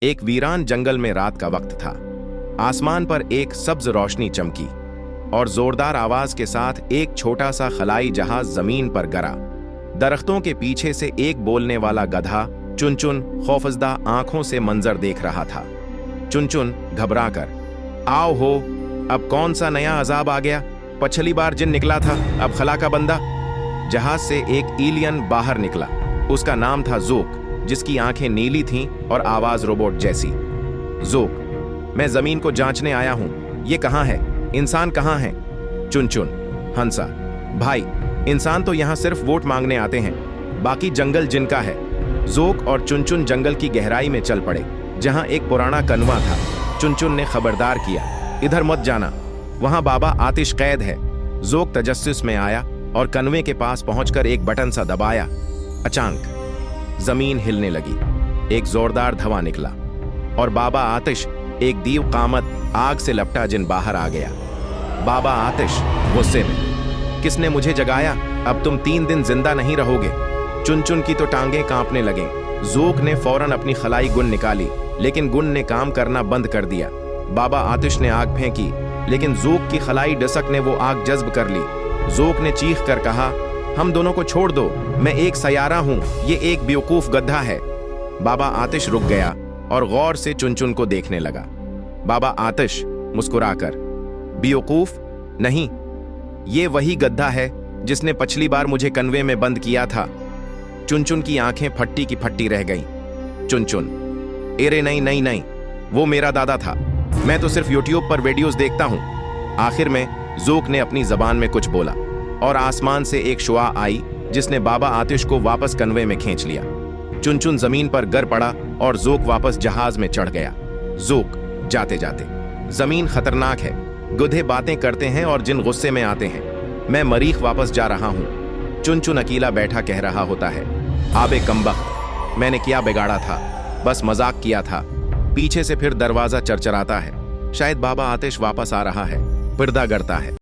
एक वीरान जंगल में रात का वक्त था। आसमान पर एक सब्ज रोशनी चमकी और जोरदार आवाज के साथ एक छोटा सा खलाई जहाज जमीन पर गिरा। दरख्तों के पीछे से एक बोलने वाला गधा चुनचुन खौफजदा आंखों से मंजर देख रहा था। चुनचुन घबराकर, आओ हो, अब कौन सा नया अजाब आ गया? पिछली बार जिन निकला था, अब खला का बंदा। जहाज से एक एलियन बाहर निकला। उसका नाम था ज़ोक, जिसकी आंखें नीली थीं और आवाज रोबोट जैसी। ज़ोक, मैं जमीन को जांचने आया हूं। ये कहां है? इंसान कहां है? चुनचुन, हंसा, भाई, इंसान तो यहां सिर्फ वोट मांगने आते हैं, बाकी जंगल जिनका है। ज़ोक और चुनचुन जंगल की गहराई में चल पड़े, जहां एक पुराना कनवा था। चुनचुन ने खबरदार किया, इधर मत जाना, वहां बाबा आतिश कैद है। ज़ोक तजस्सुस में आया और कनवे के पास पहुंचकर एक बटन सा दबाया। अचानक जमीन हिलने लगी, एक जोरदार धुआं निकला और बाबा आतिश, एक दीव कामत आग से लपटा जिन, बाहर आ गया। बाबा आतिश गुस्से में, किसने मुझे जगाया? अब तुम 3 दिन जिंदा नहीं रहोगे। चुनचुन की तो टांगें कांपने लगे। ज़ोक ने फौरन अपनी खलाई गुन निकाली, लेकिन गुन ने काम करना बंद कर दिया। बाबा आतिश ने आग फेंकी, लेकिन ज़ोक की खलाई डसक ने वो आग जज्ब कर ली। ज़ोक ने चीख कर कहा, हम दोनों को छोड़ दो, मैं एक सयारा हूं, ये एक बेवकूफ गधा है। बाबा आतिश रुक गया और गौर से चुनचुन को देखने लगा। बाबा आतिश मुस्कुराकर, बेवकूफ नहीं, ये वही गधा है जिसने पिछली बार मुझे कन्वे में बंद किया था। चुनचुन की आंखें फट्टी की फट्टी रह गईं। चुनचुन, अरे नहीं नहीं नहीं, वो मेरा दादा था, मैं तो सिर्फ यूट्यूब पर वीडियोस देखता हूं। आखिर में ज़ोक ने अपनी जबान में कुछ बोला और आसमान से एक शुआ आई, जिसने बाबा आतिश को वापस कन्वे में खींच लिया। चुनचुन जमीन पर गिर पड़ा और ज़ोक वापस जहाज में चढ़ गया। ज़ोक, जाते जाते, जमीन खतरनाक है, गधे बातें करते हैं और जिन गुस्से में आते हैं। मैं मरीख वापस जा रहा हूं। चुनचुन अकेला बैठा कह रहा होता है, आबे कमबख्त, मैंने क्या बिगाड़ा था, बस मजाक किया था। पीछे से फिर दरवाजा चरचराता है, शायद बाबा आतिश वापस आ रहा है। पर्दा गिरता है।